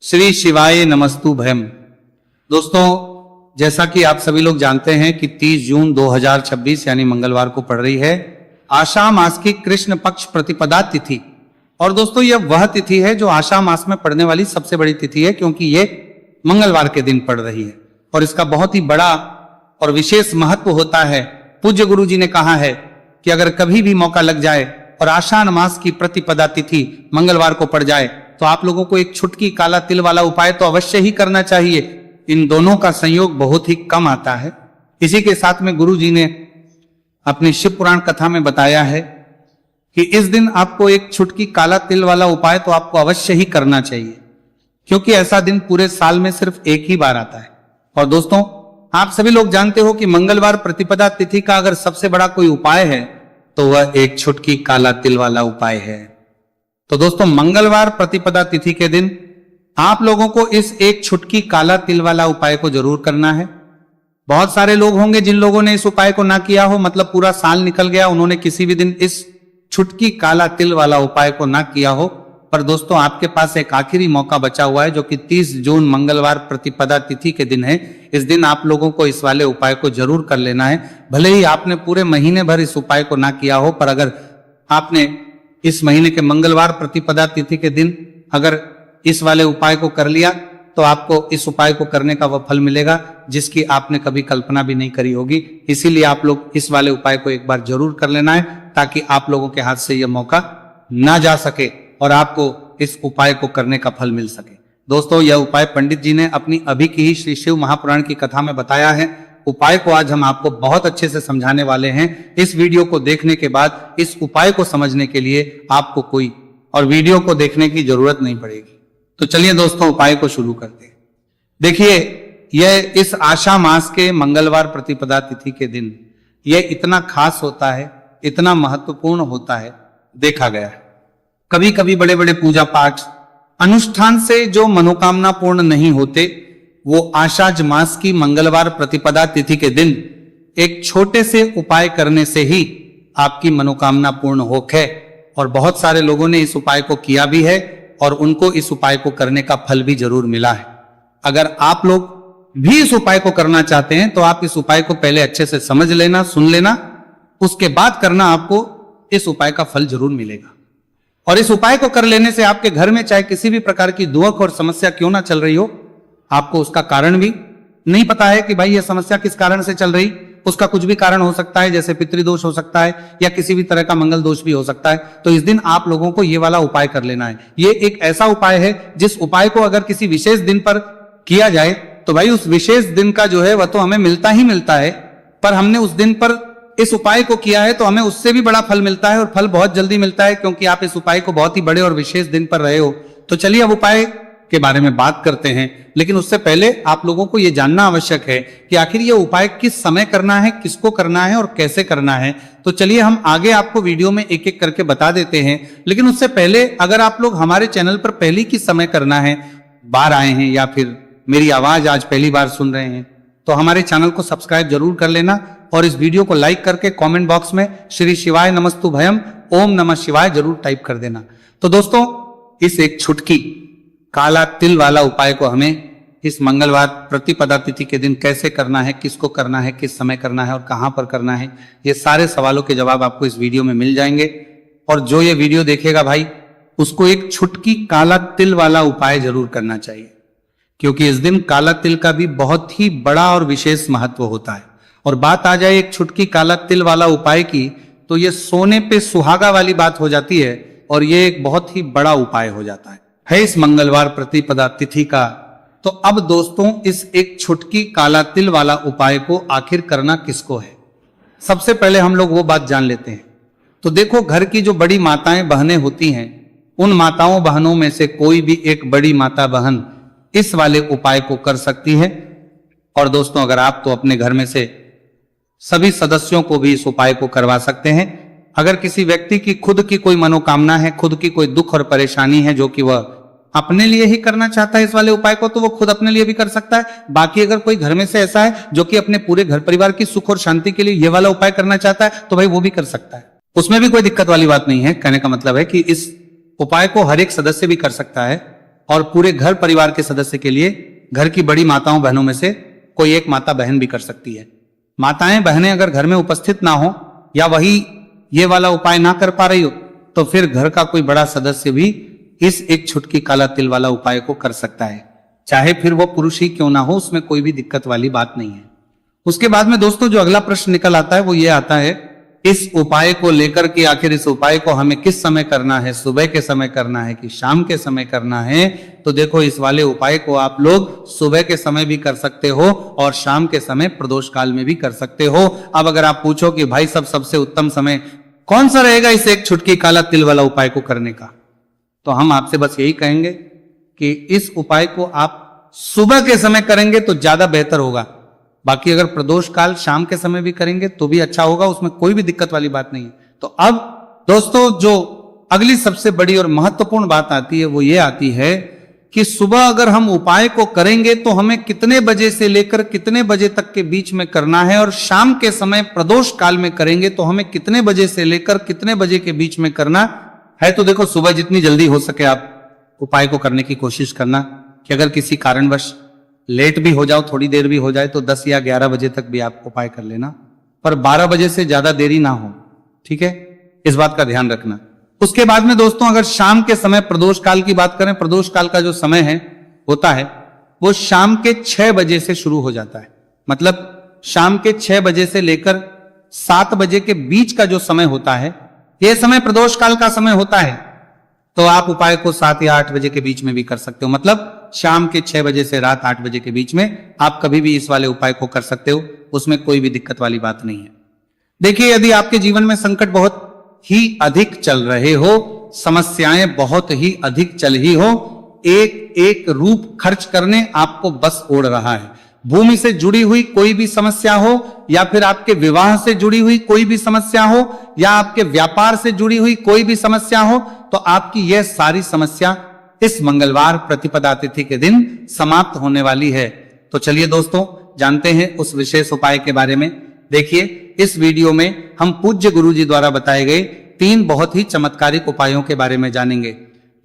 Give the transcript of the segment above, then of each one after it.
श्री शिवाय नमस्तु भयम। दोस्तों, जैसा कि आप सभी लोग जानते हैं कि 30 जून 2026 यानी मंगलवार को पड़ रही है आषाढ़ मास की कृष्ण पक्ष प्रतिपदा तिथि। और दोस्तों, यह वह तिथि है जो आषाढ़ मास में पड़ने वाली सबसे बड़ी तिथि है, क्योंकि ये मंगलवार के दिन पड़ रही है और इसका बहुत ही बड़ा और विशेष महत्व होता है। पूज्य गुरु जी ने कहा है कि अगर कभी भी मौका लग जाए और आषाढ़ मास की प्रतिपदा तिथि मंगलवार को पड़ जाए तो आप लोगों को एक छुटकी काला तिल वाला उपाय तो अवश्य ही करना चाहिए। इन दोनों का संयोग बहुत ही कम आता है। इसी के साथ में गुरु जी ने अपनी शिव पुराण कथा में बताया है कि इस दिन आपको एक छुटकी काला तिल वाला उपाय तो आपको अवश्य ही करना चाहिए, क्योंकि ऐसा दिन पूरे साल में सिर्फ एक ही बार आता है। और दोस्तों, आप सभी लोग जानते हो कि मंगलवार प्रतिपदा तिथि का अगर सबसे बड़ा कोई उपाय है तो वह एक छुटकी काला तिल वाला उपाय है। तो दोस्तों, मंगलवार प्रतिपदा तिथि के दिन आप लोगों को इस एक छुटकी काला तिल वाला उपाय को जरूर करना है। बहुत सारे लोग होंगे जिन लोगों ने इस उपाय को ना किया हो, मतलब पूरा साल निकल गया, उन्होंने किसी भी दिन इस छुटकी काला तिल वाला उपाय को ना किया हो। पर दोस्तों, आपके पास एक आखिरी मौका बचा हुआ है जो कि 30 जून मंगलवार प्रतिपदा तिथि के दिन है। इस दिन आप लोगों को इस वाले उपाय को जरूर कर लेना है। भले ही आपने पूरे महीने भर इस उपाय को ना किया हो, पर अगर आपने इस महीने के मंगलवार प्रतिपदा तिथि के दिन अगर इस वाले उपाय को कर लिया तो आपको इस उपाय को करने का वह फल मिलेगा जिसकी आपने कभी कल्पना भी नहीं करी होगी। इसीलिए आप लोग इस वाले उपाय को एक बार जरूर कर लेना है, ताकि आप लोगों के हाथ से यह मौका ना जा सके और आपको इस उपाय को करने का फल मिल सके। दोस्तों, यह उपाय पंडित जी ने अपनी अभी की ही श्री शिव महापुराण की कथा में बताया है। उपाय को आज हम आपको बहुत अच्छे से समझाने वाले हैं। इस वीडियो को देखने के बाद इस उपाय को समझने के लिए आपको कोई और वीडियो को देखने की जरूरत नहीं पड़ेगी। तो चलिए दोस्तों, उपाय को शुरू करते हैं। देखिए, यह इस आषाढ़ मास के मंगलवार प्रतिपदा तिथि के दिन यह इतना खास होता है, इतना महत्वपूर्ण होता है, देखा गया है। कभी कभी बड़े बड़े पूजा पाठ अनुष्ठान से जो मनोकामना पूर्ण नहीं होते, वो आषाढ़ मास की मंगलवार प्रतिपदा तिथि के दिन एक छोटे से उपाय करने से ही आपकी मनोकामना पूर्ण होके। और बहुत सारे लोगों ने इस उपाय को किया भी है और उनको इस उपाय को करने का फल भी जरूर मिला है। अगर आप लोग भी इस उपाय को करना चाहते हैं तो आप इस उपाय को पहले अच्छे से समझ लेना, सुन लेना, उसके बाद करना, आपको इस उपाय का फल जरूर मिलेगा। और इस उपाय को कर लेने से आपके घर में चाहे किसी भी प्रकार की दुख और समस्या क्यों ना चल रही हो, आपको उसका कारण भी नहीं पता है कि भाई यह समस्या किस कारण से चल रही, उसका कुछ भी कारण हो सकता है, जैसे पितृदोष हो सकता है या किसी भी तरह का मंगल दोष भी हो सकता है। तो इस दिन आप लोगों को ये वाला उपाय कर लेना है। ये एक ऐसा उपाय है जिस उपाय को अगर किसी विशेष दिन पर किया जाए तो भाई उस विशेष दिन का जो है वह तो हमें मिलता ही मिलता है, पर हमने उस दिन पर इस उपाय को किया है तो हमें उससे भी बड़ा फल मिलता है और फल बहुत जल्दी मिलता है, क्योंकि आप इस उपाय को बहुत ही बड़े और विशेष दिन पर रहे हो। तो चलिए अब उपाय के बारे में बात करते हैं, लेकिन उससे पहले आप लोगों को यह जानना आवश्यक है कि आखिर यह उपाय किस समय करना है, किसको करना है और कैसे करना है। तो चलिए हम आगे आपको वीडियो में एक एक करके बता देते हैं। लेकिन उससे पहले अगर आप लोग हमारे चैनल पर पहली किस समय करना है, बार आए हैं या फिर मेरी आवाज आज पहली बार सुन रहे हैं, तो हमारे चैनल को सब्सक्राइब जरूर कर लेना और इस वीडियो को लाइक करके कमेंट बॉक्स में श्री शिवाय नमस्तु भयम ओम नमः शिवाय जरूर टाइप कर देना। तो दोस्तों, इस एक छुटकी काला तिल वाला उपाय को हमें इस मंगलवार प्रतिपदा तिथि के दिन कैसे करना है, किसको करना है, किस समय करना है और कहां पर करना है, ये सारे सवालों के जवाब आपको इस वीडियो में मिल जाएंगे। और जो ये वीडियो देखेगा भाई, उसको एक छुटकी काला तिल वाला उपाय जरूर करना चाहिए, क्योंकि इस दिन काला तिल का भी बहुत ही बड़ा और विशेष महत्व होता है। और बात आ जाए एक छुटकी काला तिल वाला उपाय की, तो ये सोने पे सुहागा वाली बात हो जाती है और ये एक बहुत ही बड़ा उपाय हो जाता है इस मंगलवार प्रतिपदा तिथि का। तो अब दोस्तों, इस एक छुटकी काला तिल वाला उपाय को आखिर करना किसको है, सबसे पहले हम लोग वो बात जान लेते हैं। तो देखो, घर की जो बड़ी माताएं बहनें होती हैं, उन माताओं बहनों में से कोई भी एक बड़ी माता बहन इस वाले उपाय को कर सकती है। और दोस्तों, अगर आप तो अपने घर में से सभी सदस्यों को भी इस उपाय को करवा सकते हैं। अगर किसी व्यक्ति की खुद की कोई मनोकामना है, खुद की कोई दुख और परेशानी है जो कि वह अपने लिए ही करना चाहता है इस वाले उपाय को, तो वो खुद अपने लिए भी कर सकता है। बाकी अगर कोई घर में से ऐसा है जो कि अपने पूरे घर परिवार की सुख और शांति के लिए ये वाला उपाय करना चाहता है, तो भाई वो भी कर सकता है, उसमें भी कोई दिक्कत वाली बात नहीं है। कहने का मतलब है कि इस उपाय को हर एक सदस्य भी कर सकता है। और पूरे घर परिवार के सदस्य के लिए घर की बड़ी माताओं बहनों में से कोई एक माता बहन भी कर सकती है। माताएं बहनें अगर घर में उपस्थित ना हो या वही ये वाला उपाय ना कर पा रही हो तो फिर घर का कोई बड़ा सदस्य भी इस एक छुटकी काला तिल वाला उपाय को कर सकता है, चाहे फिर वो पुरुष ही क्यों ना हो, उसमें कोई भी दिक्कत वाली बात नहीं है। उसके बाद में दोस्तों जो अगला प्रश्न निकल आता है वो ये आता है, इस उपाय को लेकर के आखिर इस उपाय को हमें किस समय करना है, सुबह के समय करना है कि शाम के समय करना है। तो देखो इस वाले उपाय को आप लोग सुबह के समय भी कर सकते हो और शाम के समय प्रदोष काल में भी कर सकते हो। अब अगर आप पूछो कि भाई सबसे उत्तम समय कौन सा रहेगा इस एक छुटकी काला तिल वाला उपाय को करने का, तो हम आपसे बस यही कहेंगे कि इस उपाय को आप सुबह के समय करेंगे तो ज्यादा बेहतर होगा। बाकी अगर प्रदोष काल शाम के समय भी करेंगे तो भी अच्छा होगा, उसमें कोई भी दिक्कत वाली बात नहीं है। तो अब दोस्तों जो अगली सबसे बड़ी और महत्वपूर्ण बात आती है वो ये आती है कि सुबह अगर हम उपाय को करेंगे तो हमें कितने बजे से लेकर कितने बजे तक के बीच में करना है, और शाम के समय प्रदोष काल में करेंगे तो हमें कितने बजे से लेकर कितने बजे के बीच में करना है। तो देखो सुबह जितनी जल्दी हो सके आप उपाय को करने की कोशिश करना, कि अगर किसी कारणवश लेट भी हो जाओ, थोड़ी देर भी हो जाए तो 10 या 11 बजे तक भी आप उपाय कर लेना, पर 12 बजे से ज्यादा देरी ना हो, ठीक है, इस बात का ध्यान रखना। उसके बाद में दोस्तों अगर शाम के समय प्रदोष काल की बात करें, प्रदोष काल का जो समय है होता है वो शाम के 6 बजे से शुरू हो जाता है। मतलब शाम के 6 बजे से लेकर 7 बजे के बीच का जो समय होता है यह समय प्रदोष काल का समय होता है। तो आप उपाय को 7 या 8 बजे के बीच में भी कर सकते हो। मतलब शाम के 6 बजे से रात 8 बजे के बीच में आप कभी भी इस वाले उपाय को कर सकते हो, उसमें कोई भी दिक्कत वाली बात नहीं है। देखिए यदि आपके जीवन में संकट बहुत ही अधिक चल रहे हो, समस्याएं बहुत ही अधिक चल ही हो, एक एक रूप खर्च करने आपको बस ओढ़ रहा है, भूमि से जुड़ी हुई कोई भी समस्या हो या फिर आपके विवाह से जुड़ी हुई कोई भी समस्या हो या आपके व्यापार से जुड़ी हुई कोई भी समस्या हो, तो आपकी यह सारी समस्या इस मंगलवार प्रतिपदा तिथि के दिन समाप्त होने वाली है। तो चलिए दोस्तों जानते हैं उस विशेष उपाय के बारे में। देखिए इस वीडियो में हम पूज्य गुरु जी द्वारा बताए गए 3 बहुत ही चमत्कारिक उपायों के बारे में जानेंगे।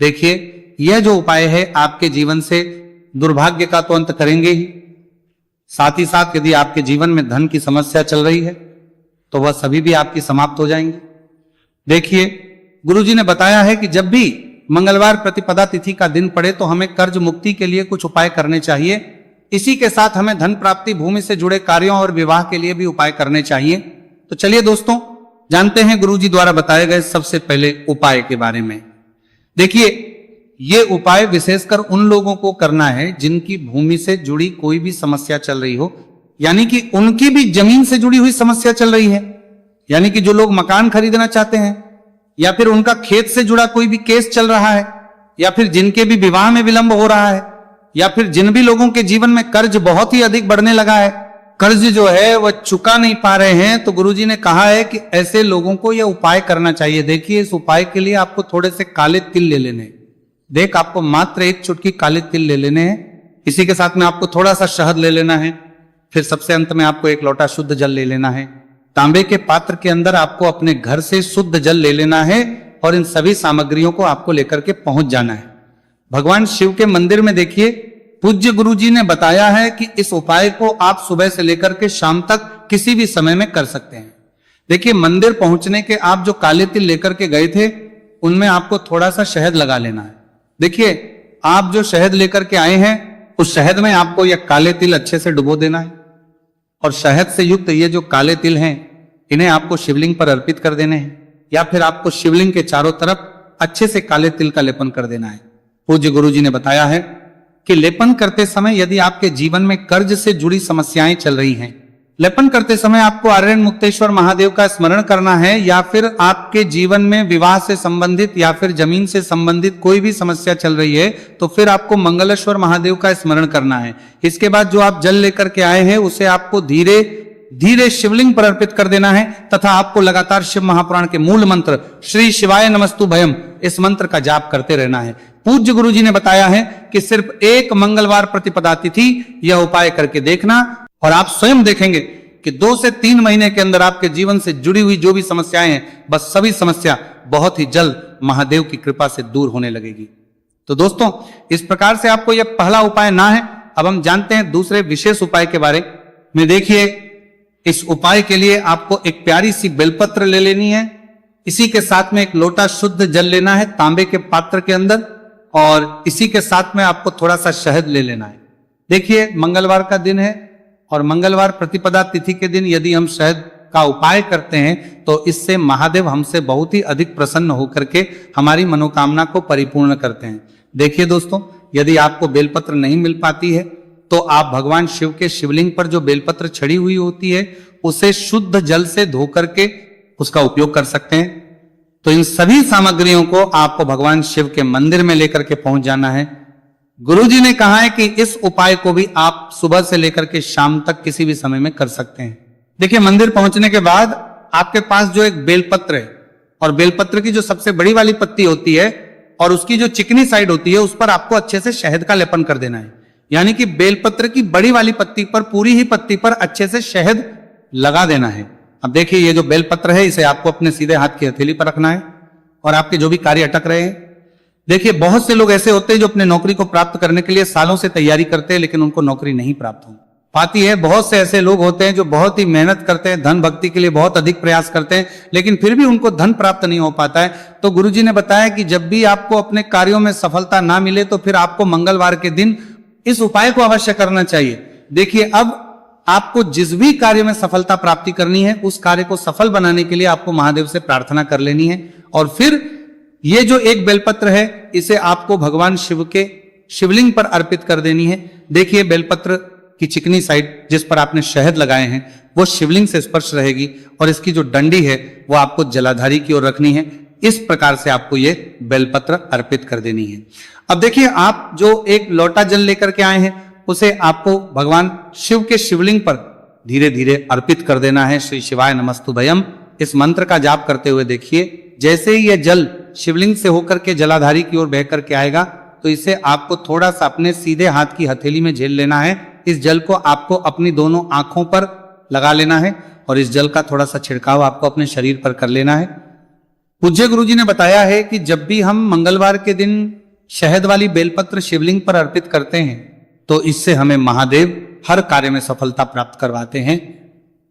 देखिए यह जो उपाय है आपके जीवन से दुर्भाग्य का तो अंत करेंगे ही, साथ ही साथ यदि आपके जीवन में धन की समस्या चल रही है तो वह सभी भी आपकी समाप्त हो जाएंगी। देखिए गुरुजी ने बताया है कि जब भी मंगलवार प्रतिपदा तिथि का दिन पड़े तो हमें कर्ज मुक्ति के लिए कुछ उपाय करने चाहिए। इसी के साथ हमें धन प्राप्ति, भूमि से जुड़े कार्यों और विवाह के लिए भी उपाय करने चाहिए। तो चलिए दोस्तों जानते हैं गुरुजी द्वारा बताए गए सबसे पहले उपाय के बारे में। देखिए ये उपाय विशेषकर उन लोगों को करना है जिनकी भूमि से जुड़ी कोई भी समस्या चल रही हो, यानी कि उनकी भी जमीन से जुड़ी हुई समस्या चल रही है, यानी कि जो लोग मकान खरीदना चाहते हैं या फिर उनका खेत से जुड़ा कोई भी केस चल रहा है या फिर जिनके भी विवाह में विलंब हो रहा है या फिर जिन भी लोगों के जीवन में कर्ज बहुत ही अधिक बढ़ने लगा है, कर्ज जो है वह चुका नहीं पा रहे हैं, तो गुरुजी ने कहा है कि ऐसे लोगों को यह उपाय करना चाहिए। देखिए इस उपाय के लिए आपको थोड़े से काले तिल ले लेने हैं। देख आपको मात्र 1 चुटकी काले तिल ले लेने हैं, इसी के साथ में आपको थोड़ा सा शहद ले लेना है, फिर सबसे अंत में आपको 1 लोटा शुद्ध जल ले लेना है। तांबे के पात्र के अंदर आपको अपने घर से शुद्ध जल ले लेना है और इन सभी सामग्रियों को आपको लेकर के पहुंच जाना है। भगवान शिव के मंदिर में देखिए पूज्य गुरुजी ने बताया है कि इस उपाय को आप सुबह से लेकर के शाम तक किसी भी समय में कर सकते हैं। देखिए मंदिर पहुंचने के आप जो काले तिल लेकर के गए थे उनमें आपको थोड़ा सा शहद लगा लेना है। देखिए आप जो शहद लेकर के आए हैं उस शहद में आपको यह काले तिल अच्छे से डुबो देना है और शहद से युक्त ये जो काले तिल हैं इन्हें आपको शिवलिंग पर अर्पित कर देने हैं या फिर आपको शिवलिंग के चारों तरफ अच्छे से काले तिल का लेपन कर देना है। पूज्य गुरुजी ने बताया है कि लेपन करते समय यदि आपके जीवन में कर्ज से जुड़ी समस्याएं चल रही हैं, लेपन करते समय आपको आर्यन मुक्तेश्वर महादेव का स्मरण करना है या फिर आपके जीवन में विवाह से संबंधित या फिर जमीन से संबंधित कोई भी समस्या चल रही है तो फिर आपको मंगलेश्वर महादेव का स्मरण करना है। इसके बाद जो आप जल लेकर के आए हैं उसे आपको धीरे धीरे शिवलिंग पर अर्पित कर देना है तथा आपको लगातार शिव महापुराण के मूल मंत्र श्री शिवाय नमस्तु भयम इस मंत्र का जाप करते रहना है। पूज्य गुरुजी ने बताया है कि सिर्फ एक मंगलवार प्रतिपदा तिथि यह उपाय करके देखना और आप स्वयं देखेंगे कि 2 से 3 महीने के अंदर आपके जीवन से जुड़ी हुई जो भी समस्याएं हैं बस सभी समस्या बहुत ही जल्द महादेव की कृपा से दूर होने लगेगी। तो दोस्तों इस प्रकार से आपको यह पहला उपाय ना है। अब हम जानते हैं दूसरे विशेष उपाय के बारे में। देखिए, इस उपाय के लिए आपको एक प्यारी सी बेलपत्र ले लेनी है। इसी के साथ में एक लोटा शुद्ध जल लेना है तांबे के पात्र के अंदर, और इसी के साथ में आपको थोड़ा सा शहद ले लेना है। देखिए, मंगलवार का दिन है और मंगलवार प्रतिपदा तिथि के दिन यदि हम शहद का उपाय करते हैं तो इससे महादेव हमसे बहुत ही अधिक प्रसन्न होकर के हमारी मनोकामना को परिपूर्ण करते हैं। देखिए दोस्तों, यदि आपको बेलपत्र नहीं मिल पाती है तो आप भगवान शिव के शिवलिंग पर जो बेलपत्र छड़ी हुई होती है उसे शुद्ध जल से धो करके उसका उपयोग कर सकते हैं। तो इन सभी सामग्रियों को आपको भगवान शिव के मंदिर में लेकर के पहुंच जाना है। गुरुजी ने कहा है कि इस उपाय को भी आप सुबह से लेकर के शाम तक किसी भी समय में कर सकते हैं। देखिए, मंदिर पहुंचने के बाद आपके पास जो एक बेलपत्र है और बेलपत्र की जो सबसे बड़ी वाली पत्ती होती है और उसकी जो चिकनी साइड होती है उस पर आपको अच्छे से शहद का लेपन कर देना है। यानी कि बेलपत्र की बड़ी वाली पत्ती पर, पूरी ही पत्ती पर अच्छे से शहद लगा देना है। अब देखिए, ये जो बेलपत्र है इसे आपको अपने सीधे हाथ की हथेली पर रखना है और आपके जो भी कार्य अटक रहे हैं। देखिए, बहुत से लोग ऐसे होते हैं जो अपने नौकरी को प्राप्त करने के लिए सालों से तैयारी करते हैं लेकिन उनको नौकरी नहीं प्राप्त हो पाती है। बहुत से ऐसे लोग होते हैं जो बहुत ही मेहनत करते हैं, धन भक्ति के लिए बहुत अधिक प्रयास करते हैं लेकिन फिर भी उनको धन प्राप्त नहीं हो पाता है। तो गुरुजी ने बताया कि जब भी आपको अपने कार्यों में सफलता ना मिले तो फिर आपको मंगलवार के दिन इस उपाय को अवश्य करना चाहिए। देखिए, अब आपको जिस भी कार्य में सफलता प्राप्ति करनी है उस कार्य को सफल बनाने के लिए आपको महादेव से प्रार्थना कर लेनी है। और फिर ये जो एक बेलपत्र है इसे आपको भगवान शिव के शिवलिंग पर अर्पित कर देनी है। देखिए, बेलपत्र की चिकनी साइड जिस पर आपने शहद लगाए हैं वो शिवलिंग से स्पर्श रहेगी और इसकी जो डंडी है वो आपको जलाधारी की ओर रखनी है। इस प्रकार से आपको ये बेलपत्र अर्पित कर देनी है। अब देखिए, आप जो एक लोटा जल लेकर के आए हैं उसे आपको भगवान शिव के शिवलिंग पर धीरे धीरे अर्पित कर देना है। श्री शिवाय नमस्तुभयम इस मंत्र का जाप करते हुए देखिए, जैसे ही यह जल शिवलिंग से होकर के जलाधारी की ओर बह करके आएगा तो इसे आपको थोड़ा सा अपने सीधे हाथ की हथेली में झेल लेना है। इस जल को आपको अपनी दोनों आंखों पर लगा लेना है और इस जल का थोड़ा सा छिड़काव आपको अपने शरीर पर कर लेना है। पूज्य गुरुजी ने बताया है कि जब भी हम मंगलवार के दिन शहद वाली बेलपत्र शिवलिंग पर अर्पित करते हैं तो इससे हमें महादेव हर कार्य में सफलता प्राप्त करवाते हैं।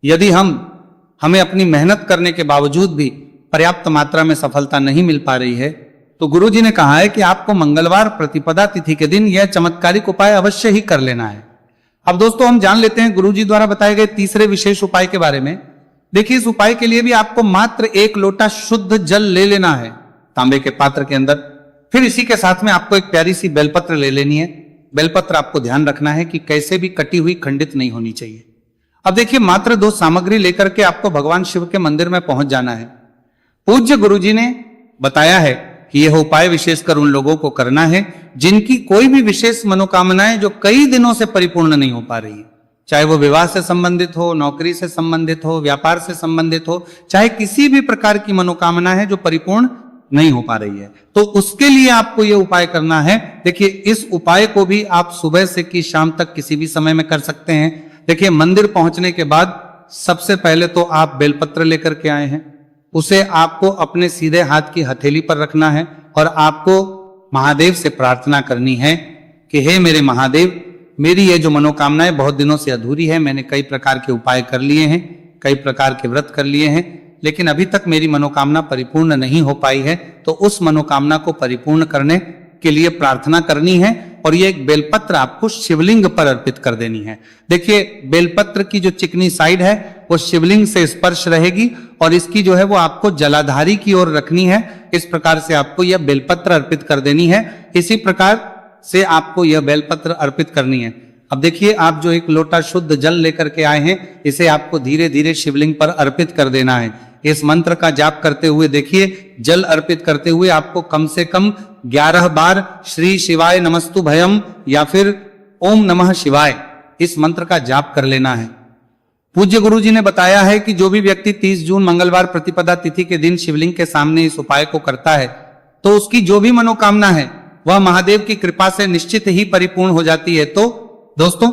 यदि हमें अपनी मेहनत करने के बावजूद भी पर्याप्त मात्रा में सफलता नहीं मिल पा रही है तो गुरुजी ने कहा है कि आपको मंगलवार प्रतिपदा तिथि के दिन यह चमत्कारिक उपाय अवश्य ही कर लेना है। अब दोस्तों, हम जान लेते हैं गुरुजी द्वारा बताए गए तीसरे विशेष उपाय के बारे में। देखिए, इस उपाय के लिए भी आपको मात्र एक लोटा शुद्ध जल ले लेना है तांबे के पात्र के अंदर। फिर इसी के साथ में आपको एक प्यारी सी बेलपत्र ले लेनी है। बेलपत्र आपको ध्यान रखना है कि कैसे भी कटी हुई खंडित नहीं होनी चाहिए। अब देखिए, मात्र 2 सामग्री लेकर के आपको भगवान शिव के मंदिर में पहुंच जाना है। पूज्य गुरुजी ने बताया है कि यह उपाय विशेषकर उन लोगों को करना है जिनकी कोई भी विशेष मनोकामनाएं जो कई दिनों से परिपूर्ण नहीं हो पा रही है, चाहे वो विवाह से संबंधित हो, नौकरी से संबंधित हो, व्यापार से संबंधित हो, चाहे किसी भी प्रकार की मनोकामना है जो परिपूर्ण नहीं हो पा रही है, तो उसके लिए आपको यह उपाय करना है। देखिए, इस उपाय को भी आप सुबह से कि शाम तक किसी भी समय में कर सकते हैं। देखिए, मंदिर पहुंचने के बाद सबसे पहले तो आप बेलपत्र लेकर के आए हैं, उसे आपको अपने सीधे हाथ की हथेली पर रखना है और आपको महादेव से प्रार्थना करनी है कि हे मेरे महादेव, मेरी ये जो मनोकामनाएं बहुत दिनों से अधूरी है, मैंने कई प्रकार के उपाय कर लिए हैं, कई प्रकार के व्रत कर लिए हैं, लेकिन अभी तक मेरी मनोकामना परिपूर्ण नहीं हो पाई है। तो उस मनोकामना को परिपूर्ण करने के लिए प्रार्थना करनी है और ये एक बेलपत्र आपको शिवलिंग पर अर्पित कर देनी है। देखिए, बेलपत्र की जो चिकनी साइड है वो शिवलिंग से स्पर्श रहेगी और इसकी जो है वो आपको जलाधारी की ओर रखनी है। इस प्रकार से आपको यह बेलपत्र अर्पित कर देनी है। इसी प्रकार से आपको यह बेलपत्र अर्पित करनी है। अब देखिए, आप जो एक लोटा शुद्ध जल लेकर के आए हैं इसे आपको धीरे धीरे शिवलिंग पर अर्पित कर देना है। इस मंत्र का जाप करते हुए देखिए, जल अर्पित करते हुए आपको कम से कम 11 बार श्री शिवाय नमस्तुभयम या फिर ओम नमः शिवाय इस मंत्र का जाप कर लेना है। पूज्य गुरु जी ने बताया है कि जो भी व्यक्ति 30 जून मंगलवार प्रतिपदा तिथि के दिन शिवलिंग के सामने इस उपाय को करता है तो उसकी जो भी मनोकामना है वह महादेव की कृपा से निश्चित ही परिपूर्ण हो जाती है। तो दोस्तों,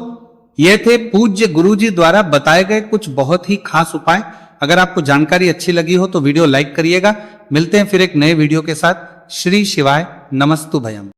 ये थे पूज्य गुरु जी द्वारा बताए गए कुछ बहुत ही खास उपाय। अगर आपको जानकारी अच्छी लगी हो तो वीडियो लाइक करिएगा। मिलते हैं फिर एक नए वीडियो के साथ। श्री शिवाय नमस्तुभयम।